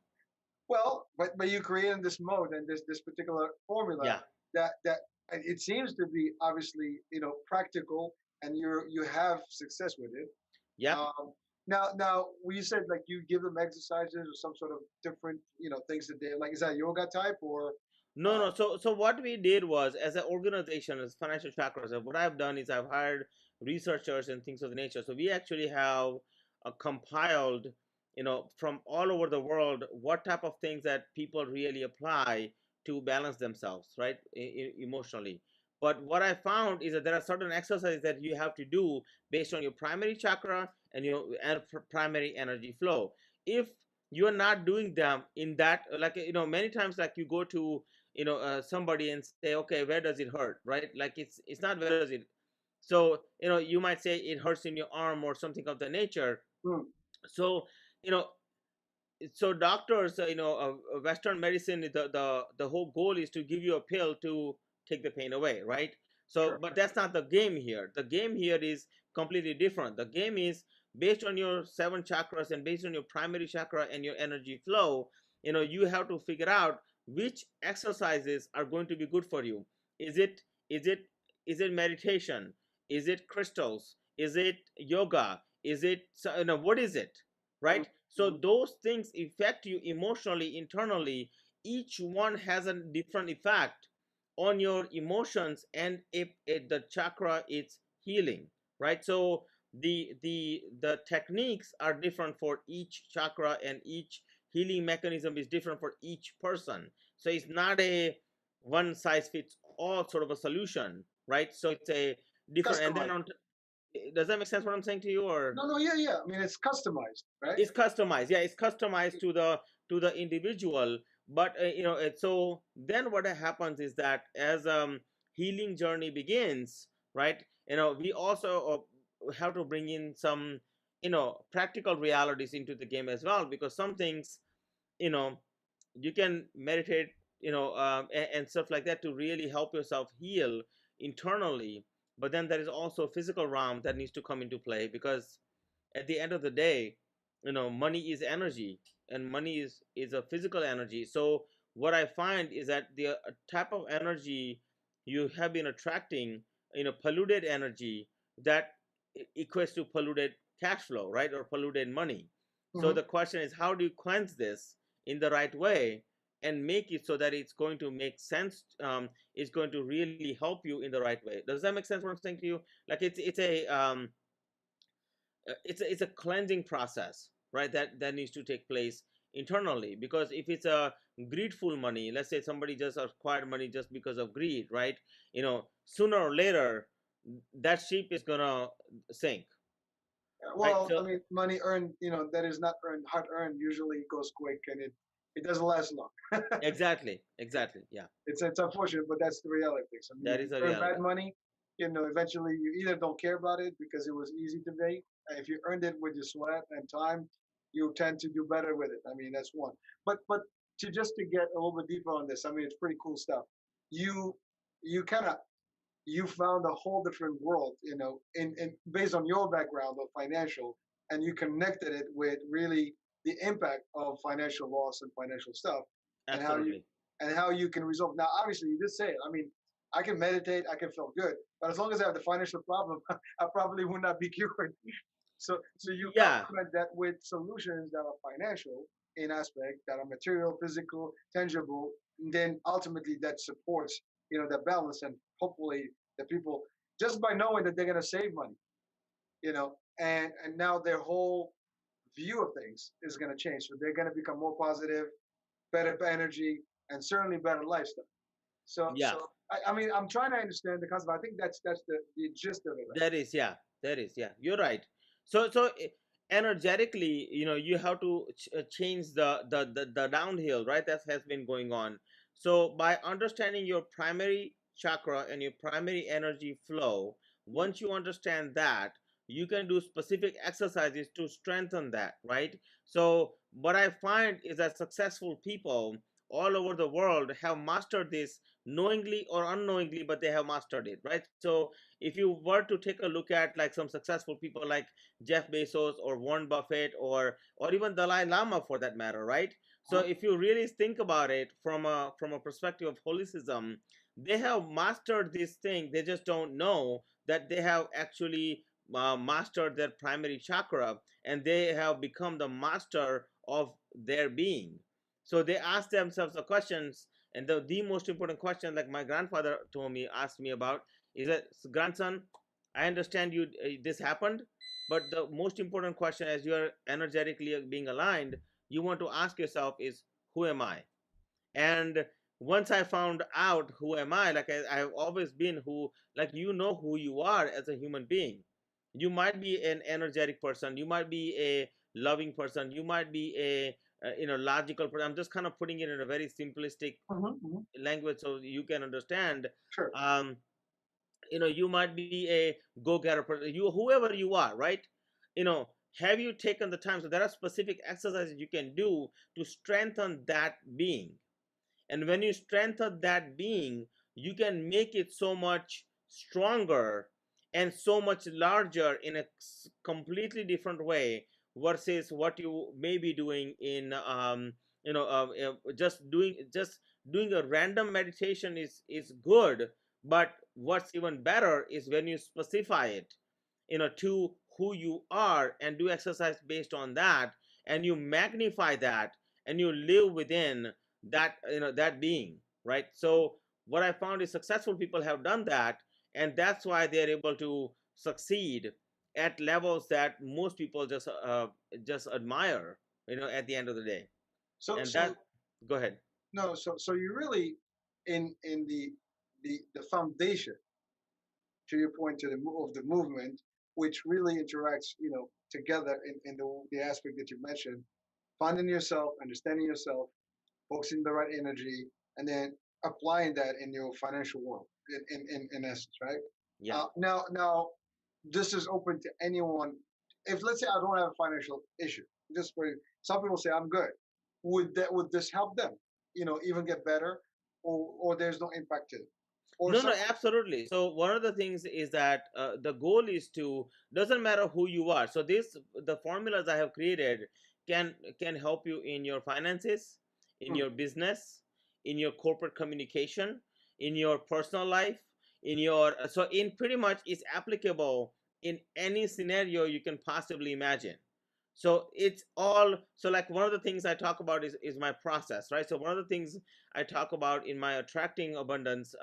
well, but you created this mode and this particular formula Yeah. that and it seems to be obviously practical, and you have success with it. Yep. Now you said like you give them exercises or some sort of different things that they like. Is that yoga type or? No, no. So what we did was, as an organization, as financial chakras, what I've done is I've hired researchers and things of the nature. So we actually have compiled, from all over the world, what type of things that people really apply to balance themselves, right, emotionally. But what I found is that there are certain exercises that you have to do based on your primary chakra and your primary energy flow. If you're not doing them in that, like, many times, like, you go to somebody and say, okay, where does it hurt, right? Like, it's not where does it. So you might say it hurts in your arm or something of the nature. Hmm, So you know so doctors, Western medicine, the whole goal is to give you a pill to take the pain away, right? So, sure. but that's not the game here. The game here is completely different. The game is based on your seven chakras and based on your primary chakra and your energy flow. You have to figure out which exercises are going to be good for you. Is it is it is it meditation? Is it crystals? Is it yoga? Is it, what is it, right? So Mm-hmm. those things affect you emotionally, internally. Each one has a different effect on your emotions, and if the chakra is healing, right? So the techniques are different for each chakra, and each healing mechanism is different for each person. So it's not a one size fits all sort of a solution, right? So it's a different. And then Customized. does that make sense what I'm saying to you, or? No, no, yeah, yeah. I mean, it's customized, right? It's customized, yeah, it's customized to the individual. But so then what happens is that, as healing journey begins, right, we also have to bring in some practical realities into the game as well, because some things, you know you can meditate, and stuff like that, to really help yourself heal internally. But then there is also physical realm that needs to come into play, because at the end of the day, money is energy, and money is a physical energy. So what I find is that the type of energy you have been attracting, polluted energy, that equates to polluted cash flow, right, or polluted money. So Mm-hmm. the question is, how do you cleanse this in the right way, and make it so that it's going to make sense, it's going to really help you in the right way. Does that make sense what I'm saying to you? Like, it's a cleansing process, right, that needs to take place internally. Because if it's a greedful money, let's say somebody just acquired money just because of greed, right, sooner or later that ship is gonna sink, right? Well, So I mean, money earned, that is not earned, hard earned, usually goes quick, and it doesn't last long. Exactly, exactly. Yeah, It's unfortunate, but that's the reality of things. I mean, that if you is a earn bad reality. money, eventually you either don't care about it because it was easy to make. And if you earned it with your sweat and time, you tend to do better with it. I mean, that's one. But to get a little bit deeper on this, I mean, it's pretty cool stuff. You you kind of you found a whole different world, in based on your background of financial, and you connected it with really the impact of financial loss and financial stuff, and how you Absolutely. and how you can resolve. Now, obviously, you did say it. I mean, I can meditate, I can feel good, but as long as I have the financial problem, I probably would not be cured. So you Yeah, complement that with solutions that are financial in aspect, that are material, physical, tangible, and then ultimately that supports that balance, and hopefully the people, just by knowing that they're going to save money, and now their whole view of things is going to change, so they're going to become more positive, better energy, and certainly better lifestyle. so yeah. so I mean, I'm trying to understand the concept. I think that's the gist of it, right? That is, yeah, that is, yeah. You're right. So energetically, you have to change the downhill, right? That has been going on. So by understanding your primary chakra and your primary energy flow, once you understand that, you can do specific exercises to strengthen that, right? So what I find is that successful people all over the world have mastered this knowingly or unknowingly, but they have mastered it, right? So if you were to take a look at like some successful people like Jeff Bezos or Warren Buffett or even Dalai Lama for that matter, right? So Uh-huh. if you really think about it from a perspective of holism, they have mastered this thing. They just don't know that they have actually mastered their primary chakra, and they have become the master of their being. So they ask themselves the questions, and the most important question, like my grandfather asked me about, is that, grandson, I understand you, this happened, but the most important question, as you are energetically being aligned, you want to ask yourself is, who am I? And once I found out who am I, like I've always been who, like, who you are as a human being. You might be an energetic person, you might be a loving person, you might be a logical person. I'm just kind of putting it in a very simplistic Mm-hmm. language so you can understand. Sure. um, you might be a go-getter person, you, whoever you are, right? you know have you taken the time? So there are specific exercises you can do to strengthen that being, and when you strengthen that being, you can make it so much stronger and so much larger in a completely different way versus what you may be doing in just doing a random meditation is good, but what's even better is when you specify it to who you are and do exercise based on that, and you magnify that, and you live within that being, right? So what I found is successful people have done that, and that's why they're able to succeed at levels that most people just admire, at the end of the day. so And that, so go ahead. no so you really, in the foundation, to your point, to of the movement, which really interacts, together in the aspect that you mentioned, finding yourself, understanding yourself, focusing the right energy, and then applying that in your financial world, in essence, right? Yeah. Now, this is open to anyone. If, let's say, I don't have a financial issue, just for some people say I'm good, would this help them, even get better, or there's no impact to it, or No, no, some. absolutely. So one of the things is that the goal is to, doesn't matter who you are. So this, the formulas I have created can help you in your finances, in Hmm. your business, in your corporate communication, in your personal life, in your so in pretty much it's applicable in any scenario you can possibly imagine. So it's all, so like one of the things I talk about is my process, right? So one of the things I talk about in my attracting abundance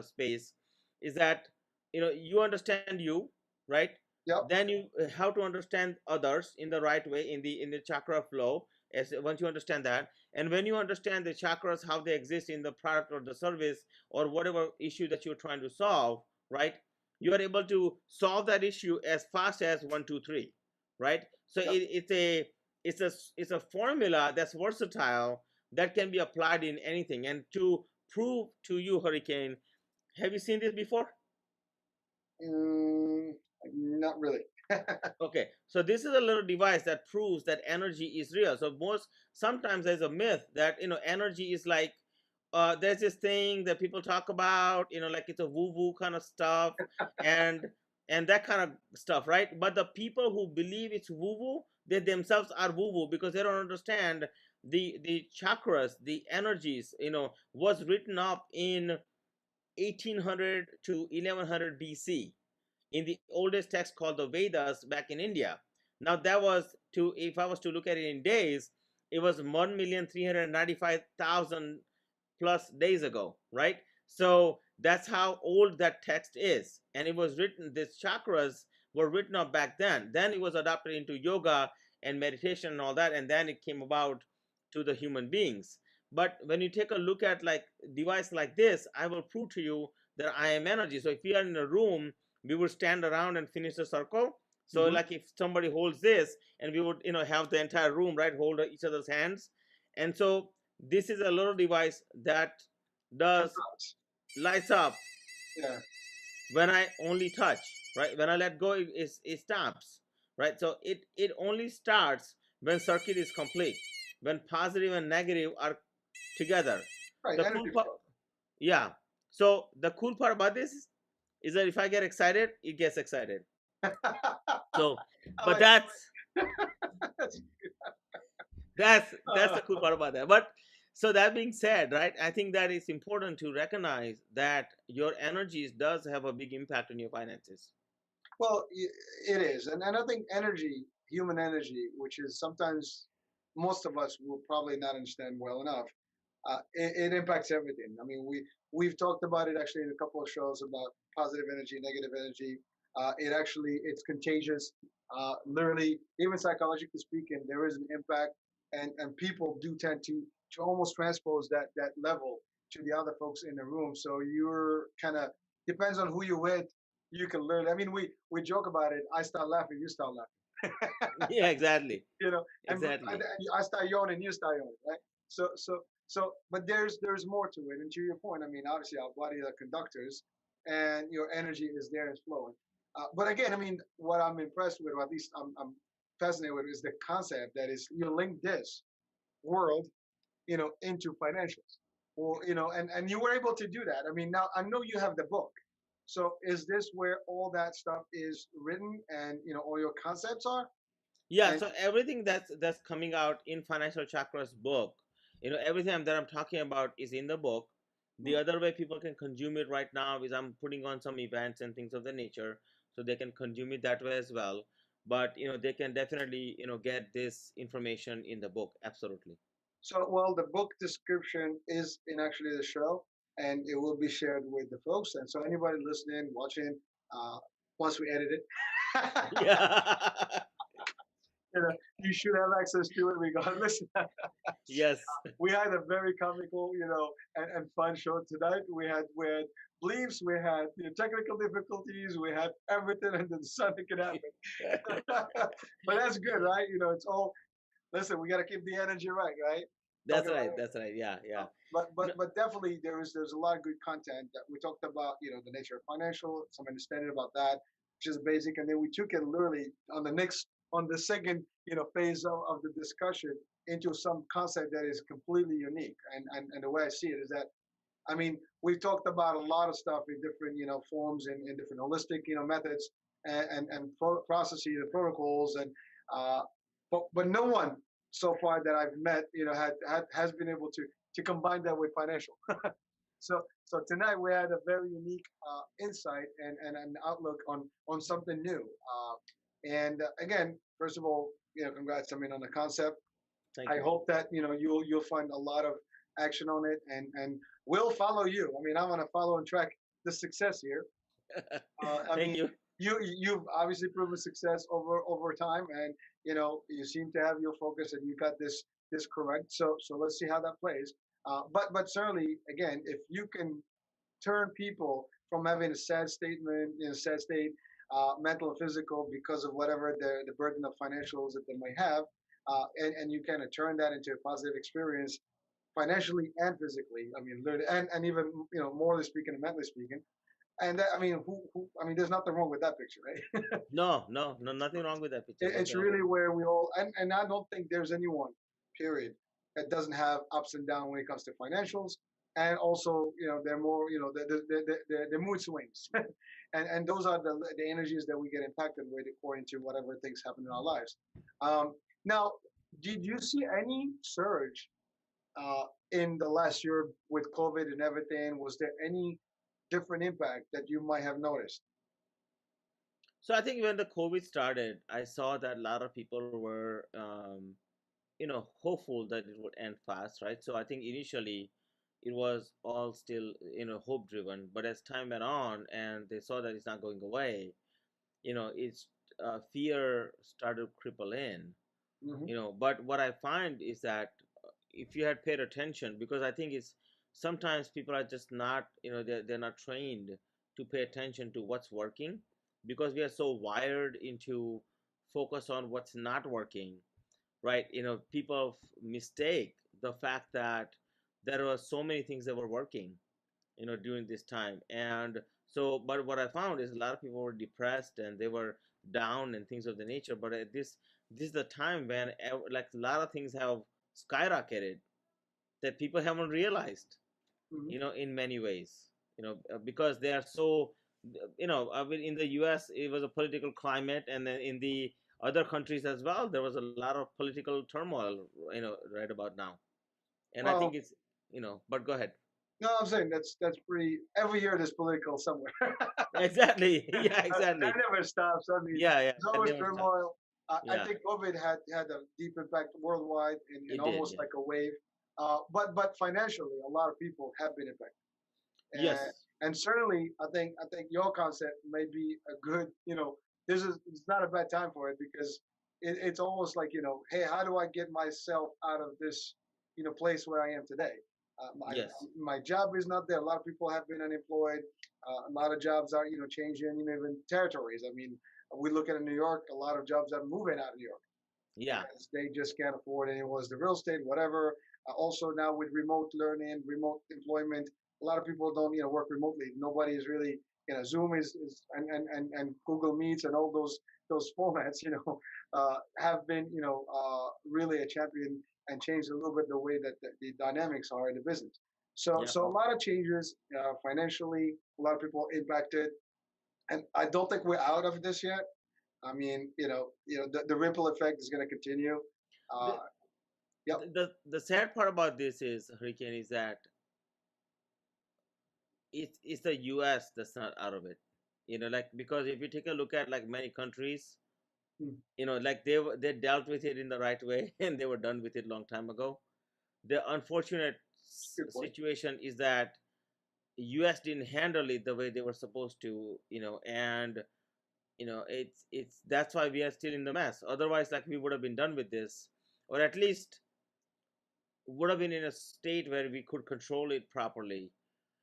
space is that you understand you, right? Yep. Then you how to understand others in the right way, in the chakra flow. As once you understand that, and when you understand the chakras, how they exist in the product or the service or whatever issue that you're trying to solve, right? You are able to solve that issue as fast as 1 2 3, right? So Yep. it's a formula that's versatile that can be applied in anything. And to prove to you, Hurricane, have you seen this before? Mm, not really. Okay, so this is a little device that proves that energy is real. So most sometimes there's a myth that energy is like there's this thing that people talk about, like it's a woo woo kind of stuff, and that kind of stuff, right? But the people who believe it's woo woo, they themselves are woo woo because they don't understand the chakras, the energies. Was written up in 1800 to 1100 BC in the oldest text called the Vedas back in India. Now that was to if I was to look at it in days, it was 1,395,000 plus days ago, right? So that's how old that text is. And it was written, these chakras were written up back then. Then it was adopted into yoga and meditation and all that. And then it came about to the human beings. But when you take a look at like device like this, I will prove to you that I am energy. So if we are in a room, we would stand around and finish a circle. So Hmm. like if somebody holds this and we would have the entire room, right, hold each other's hands. And so this is a little device that does Congrats. lights up Yeah. when I only touch, right? When I let go, it stops, right? So it only starts when circuit is complete, when positive and negative are together. Right. The cool Energy part, flow. yeah. So the cool part about this is that if I get excited, it gets excited. So, I but like that. that's the cool part about that. But so that being said, right, I think that it's important to recognize that your energies does have a big impact on your finances. Well, it is, and I think energy, human energy, which is sometimes most of us will probably not understand well enough. It impacts everything. I mean, we've talked about it actually in a couple of shows about positive energy, negative energy. It's contagious. Literally, even psychologically speaking, there is an impact, and people do tend to almost transpose that level to the other folks in the room. So you're kind of depends on who you're with. You can learn. I mean, we joke about it. I start laughing, you start laughing. Yeah, exactly, You know, and exactly. I start yawning, you start yawning, right? But there's more to it. And to your point, I mean, obviously our bodies are conductors, and your energy is there and flowing. But again, I mean, what I'm impressed with, or at least I'm fascinated with, is the concept that is you link this world, into financials, or and you were able to do that. I mean, now I know you have the book. So is this where all that stuff is written, and all your concepts are? Yeah, And so everything that's coming out in Financial Chakras book, everything that I'm talking about is in the book. The other way people can consume it right now is I'm putting on some events and things of the nature, so they can consume it that way as well. But they can definitely get this information in the book. Absolutely. So, well, the book description is in actually the show, and it will be shared with the folks. And so, anybody listening, watching, uh, once we edit it, Yeah. you should have access to it regardless. Yes. We had a very comical, and fun show tonight. We had bleeps, we had technical difficulties, we had everything under the sun that could happen. But that's good, right? It's all. Listen, we got to keep the energy right, right? That's Talking about right. That's right. Yeah. Yeah. but No, but but definitely there's a lot of good content that we talked about. The nature of financial, some understanding about that, which is basic, and then we took it literally on the second phase of the discussion into some concept that is completely unique. And the way I see it is that, I mean, we've talked about a lot of stuff in different forms and in different holistic methods and processes and protocols, and uh, but no one so far that I've met has been able to combine that with financial. So tonight we had a very unique insight and an outlook on something new. And again, first of all, congrats, I mean, on the concept. thank I you. hope that you'll find a lot of action on it, and we'll follow you. I mean, I want to follow and track the success here. I Thank mean, you. you've obviously proven success over time, and you seem to have your focus, and you got this correct. So let's see how that plays. But certainly, again, if you can turn people from having a sad statement, sad state, mental or physical, because of whatever the burden of financials that they might have, and you kind of turn that into a positive experience financially and physically. I mean, and even morally speaking and mentally speaking. And that, I mean, I mean, there's nothing wrong with that picture, right? No, no, no, nothing wrong with that picture. It's Nothing wrong with really where we all, and I don't think there's anyone, period, that doesn't have ups and downs when it comes to financials. And also, they're more, the mood swings, and those are the energies that we get impacted with according to whatever things happen in our lives. Now, did you see any surge in the last year with COVID and everything? Was there any different impact that you might have noticed? So I think when the COVID started, I saw that a lot of people were, hopeful that it would end fast, right? So I think initially it was all still, hope driven. But as time went on and they saw that it's not going away, it's fear started to cripple in, Hmm. But what I find is that if you had paid attention, because I think it's sometimes people are just not, they're not trained to pay attention to what's working, because we are so wired into focus on what's not working, right? People mistake the fact that there were so many things that were working, during this time. And so, but what I found is a lot of people were depressed and they were down and things of the nature. But this is the time when like a lot of things have skyrocketed that people haven't realized, Hmm. in many ways, because they are so, I mean, in the US it was a political climate, and then in the other countries as well there was a lot of political turmoil, right about now. And I think Well, it's, but go ahead. no, I'm saying that's pretty. Every year there's political somewhere. Exactly. Yeah, That exactly. never stops. I mean, Yeah, yeah, there's that always never stops. turmoil. I Yeah, think COVID had a deep impact worldwide and it did. almost Yeah. like a wave. But financially, a lot of people have been affected. Yes. And certainly I think your concept may be a good, this is it's not a bad time for it because it's almost like, hey, how do I get myself out of this, place where I am today? my Yes. my job is not there. A lot of people have been unemployed. A lot of jobs are, changing, even territories. I mean, we look at New York, a lot of jobs are moving out of New York Yeah. because they just can't afford it. It was the real estate, whatever. Also now with remote learning, remote employment, a lot of people don't work remotely. Nobody is really Zoom is and Google Meets and all those formats have been really a champion and changed a little bit the way that the dynamics are in the business. So Yeah. so a lot of changes financially, a lot of people impacted, and I don't think we're out of this yet. I mean, the ripple effect is going to continue. Uh, The, yep. the sad part about this is, Hurricane, is that it's the US that's not out of it. Like, because if you take a look at like many countries, Mm. like they dealt with it in the right way and they were done with it long time ago. The unfortunate Good point. situation is that US didn't handle it the way they were supposed to, and it's that's why we are still in the mess. Otherwise, like, we would have been done with this, or at least would have been in a state where we could control it properly,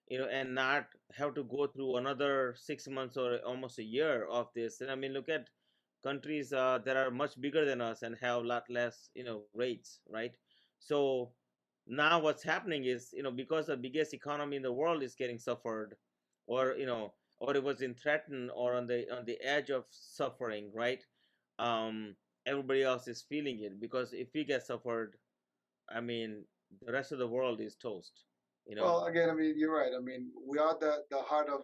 and not have to go through another 6 months or almost a year of this. And I mean, look at countries that are much bigger than us and have a lot less, rates, right? So now what's happening is, because the biggest economy in the world is getting suffered, or or it was in threatened or on the edge of suffering, right? um Everybody else is feeling it, because if we get suffered, I mean, the rest of the world is toast, you know Well, again, I mean, you're right. I mean, we are the heart of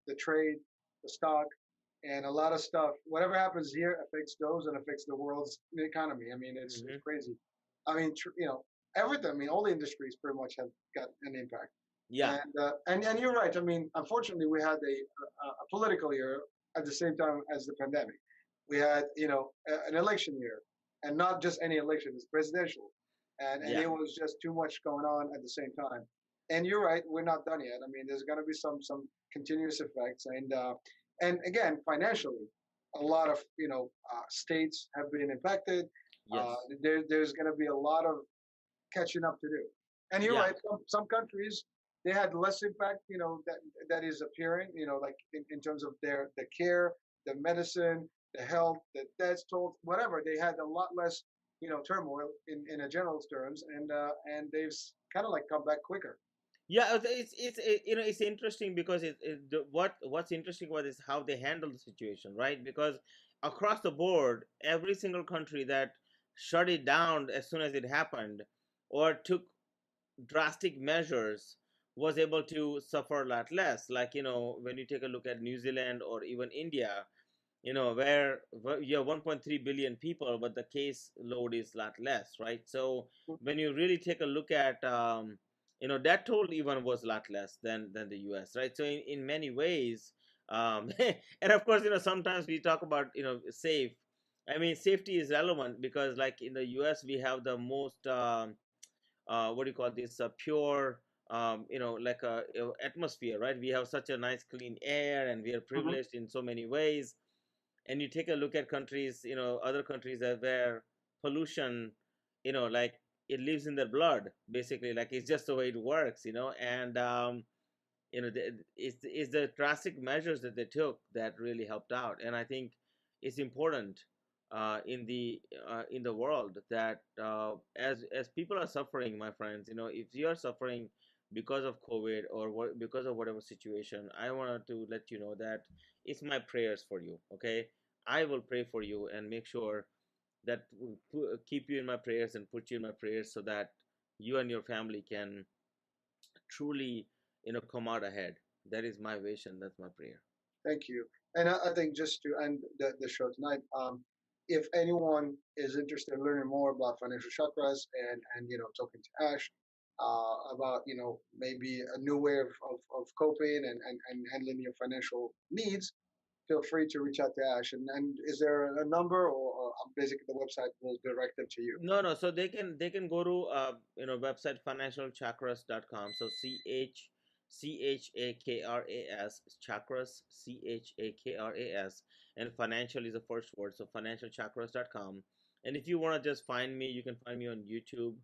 the trade, the stock, and a lot of stuff. Whatever happens here affects those and affects the world's economy. I mean, it's hmm crazy. I mean, everything. I mean, all the industries pretty much have got an impact. yeah. And you're right. I mean, unfortunately, we had a political year at the same time as the pandemic. We had an election year, and not just any election; it's presidential, and Yeah. it was just too much going on at the same time. And you're right, we're not done yet. I mean, there's going to be some continuous effects, and again, financially, a lot of states have been impacted. Uh, Yes. there's going to be a lot of catching up to do. And you're Yeah. right. Some countries they had less impact. That is appearing. Like in terms of the care, the medicine, the health, the deaths toll, whatever. They had a lot less. turmoil in a general terms, and they've kind of like come back quicker. Yeah, it's interesting because what's interesting about is how they handle the situation, right? Because across the board, every single country that shut it down as soon as it happened or took drastic measures was able to suffer a lot less. Like, when you take a look at New Zealand or even India, where you have 1.3 billion people, but the case load is a lot less, right? So when you really take a look at, that toll even was a lot less than the US, right? So in many ways, and of course, sometimes we talk about, safe. I mean, safety is relevant because, like in the US, we have the most, what do you call this, pure, like a atmosphere, right? We have such a nice clean air, and we are Hmm. privileged in so many ways. And you take a look at countries, other countries where pollution, like it lives in their blood, basically, like it's just the way it works, and it's the drastic measures that they took that really helped out. And I think it's important, in the world, that as people are suffering, my friends, if you are suffering because of COVID or because of whatever situation, I wanted to let you know that it's my prayers for you. Okay, I will pray for you and make sure that keep you in my prayers and put you in my prayers, so that you and your family can truly, come out ahead. That is my wish, and that's my prayer. Thank you. And I think just to end the show tonight, if anyone is interested in learning more about financial chakras and talking to Ash about maybe a new way of coping and handling your financial needs, feel free to reach out to Ash. And is there a number, or basically the website will direct them to you? No, so they can go to, website financialchakras.com. So chakras, chakras, and financial is the first word, so financialchakras.com. And if you want to just find me, you can find me on YouTube.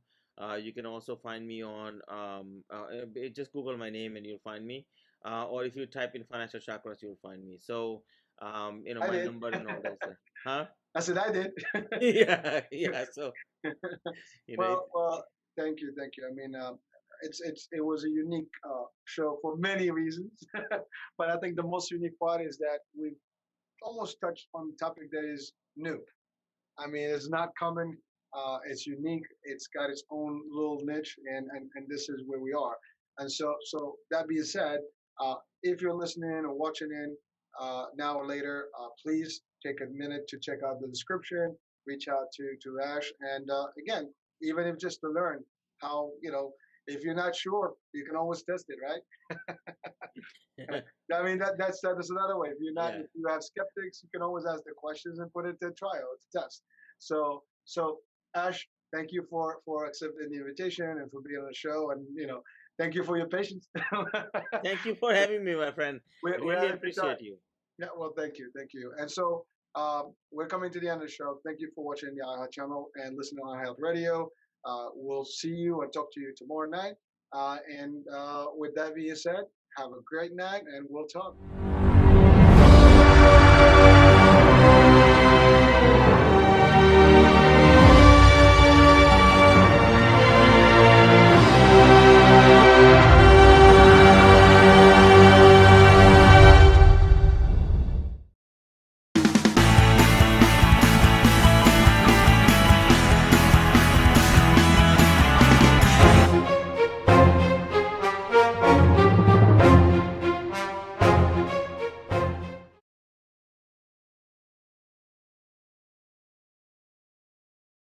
You can also find me on, just Google my name and you'll find me. Or if you type in financial chakras, you'll find me. So, I my did. number and all that stuff. Huh? I said I did. Yeah. So, Well, thank you. I mean, it was a unique show for many reasons, but I think the most unique part is that we've almost touched on a topic that is new. I mean, it's not common. It's unique. It's got its own little niche, and this is where we are. And so that being said, if you're listening or watching in now or later, please take a minute to check out the description. Reach out to Ash, and again, even if just to learn how if you're not sure, you can always test it, right? I mean that's another way. If you're not, yeah. if you have skeptics, you can always ask the questions and put it to trial. It's a test. So Ash, thank you for accepting the invitation and for being on the show, and thank you for your patience. Thank you for having me, my friend. We Really had a good time. appreciate you. Yeah, well, thank you. And so we're coming to the end of the show. Thank you for watching the iHeart channel and listening on iHeart Radio. We'll see you and talk to you tomorrow night. And with that being said, have a great night, and we'll talk.